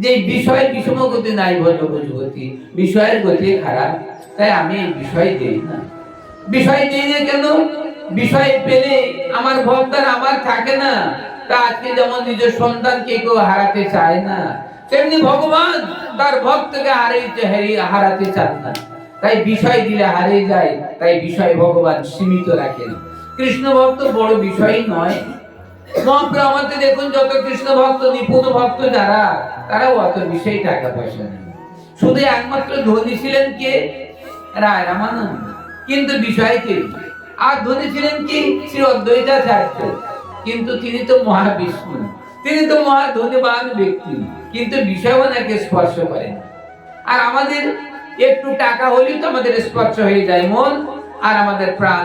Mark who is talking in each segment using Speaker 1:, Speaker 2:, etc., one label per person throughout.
Speaker 1: যে বিষয় বিষম গতি নাই ভদ্রগতি, বিষয়ের গতি খারাপ, তাই আমি এই বিষয় দেই না। বিষয় দেই না কেন? বিষয় পেলে আমার ভক্তার আমার থাকে না। তা আজকে যেমন নিজের সন্তানকে কেউ হারাতে চায় না, তেমনি ভগবান তার ভক্তকে হারাতে চান না। তাই বিষয় দিলে হারিয়ে যায়, তাই বিষয় ভগবান সীমিত রাখেন। কৃষ্ণ ভক্ত বড় বিষয় নয়। মহাপ্রভু আমাদের দেখুন, যত কৃষ্ণ ভক্ত নিপুণ ভক্ত যারা, তারাও অত বিষয় টাকা পয়সা নেই। শুধু একমাত্র ধনী ছিলেন কে? রায় রামানন্দ, কিন্তু বিষয় কে? আর ধনী ছিলেন কি? শ্রী অদ্বৈতাচার্য, কিন্তু তিনি তো মহাবিষ্ণু, তিনি তো মহা ধনীবান ব্যক্তি, কিন্তু বিষয় ওনাকে স্পর্শ করে না। আর আমাদের একটু টাকা হলেই তো আমাদের স্পর্শ হয়ে যায় মন, আর আমাদের প্রাণ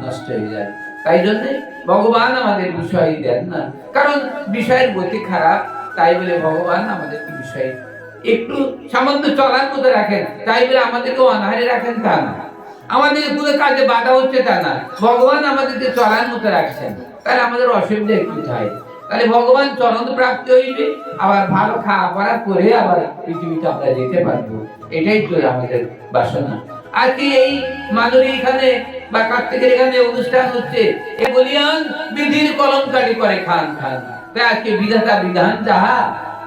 Speaker 1: নষ্ট হয়ে যায়। তাই জন্য ভগবান আমাদের বিষয় দেন না, কারণ বিষয়ের গতি খারাপ। তাই বলে ভগবান আমাদেরকে বিষয় একটু সামান্য চলার মতো রাখেন, তাই বলে আমাদেরকে অনাহারে রাখেন তা না। আমাদের কোনো কাজে বাধা হচ্ছে তা না, ভগবান আমাদেরকে চলার মতো রাখছেন। তাহলে আমাদের অসুবিধা একটু হয়, তাহলে ভগবান চরণ প্রাপ্তি হইবে, আবার ভালো খাওয়া পড়া করে আবার পৃথিবীতে আমরা যেতে পারবো। এটাই তো আমাদের বাসনা। আজকে এই মাধুরী এখানে বা কার্তিকের এখানে অনুষ্ঠান হচ্ছে, এ বলিয়ান বিধির কলঙ্কারি করে খান খান। তাই আজকে বিধাতা বিধান যাহা,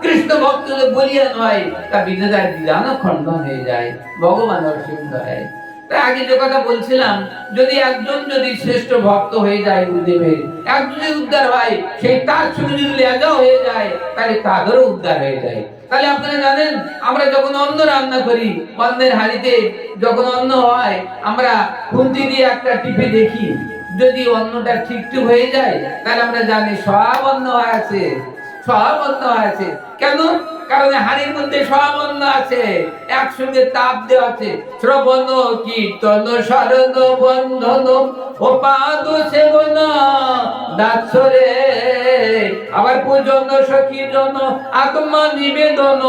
Speaker 1: কৃষ্ণ ভক্তদের বলিয়ান হয়, তা বিধাতার বিধানও খণ্ডন হয়ে যায়, ভগবান অসীম হয়। তাই আগে যে কথা বলছিলাম, যদি একজন যদি শ্রেষ্ঠ ভক্ত হয়ে যায় গুরুদেবের, একজন যদি উদ্ধার হয়, সেই তার সঙ্গে যদি লেজাও হয়ে যায়, তাহলে তাদেরও উদ্ধার হয়ে যায়। তাহলে আপনারা জানেন, আমরা যখন অন্ন রান্না করি, অন্নের হাঁড়িতে যখন অন্ন হয়, আমরা খুন্তি দিয়ে একটা টিপে দেখি, যদি অন্নটা ঠিকঠাক হয়ে যায়, তাহলে আমরা জানি সব অন্ন আছে, সব অন্ন আছে। কেন? কারণ হাড়ির মধ্যে সব অন্ন আছে, একসঙ্গে তাপ দেওয়া আছে। শ্রবণ কীর্তন শরণ বন্ধন উপাদ সেবন দাসরে, আবার পূজন সখী জন আত্মা নিবেদন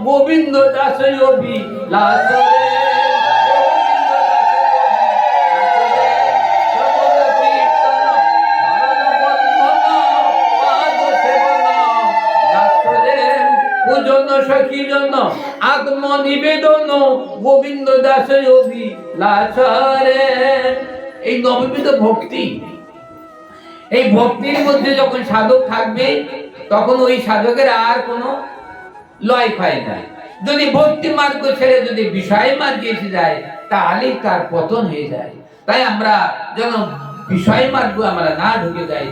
Speaker 1: গোবিন্দ দাস অভিলাষরে। সখী জন্য আত্ম নিবেদন গোবিন্দ দাস অভিলাষরে। এই নববিধ ভক্তি, এই ভক্তির মধ্যে যখন সাধক থাকবে, তখন ওই সাধকের আর কোনো লয় পায় না। যদি ভক্তি মার্গ ছেড়ে যদি বিষয় মার্গে এসে যায়, তাহলেই তার পতন হয়ে যায়। তাই আমরা যেন বিষয় মার্গ আমরা না ঢুকে যাই।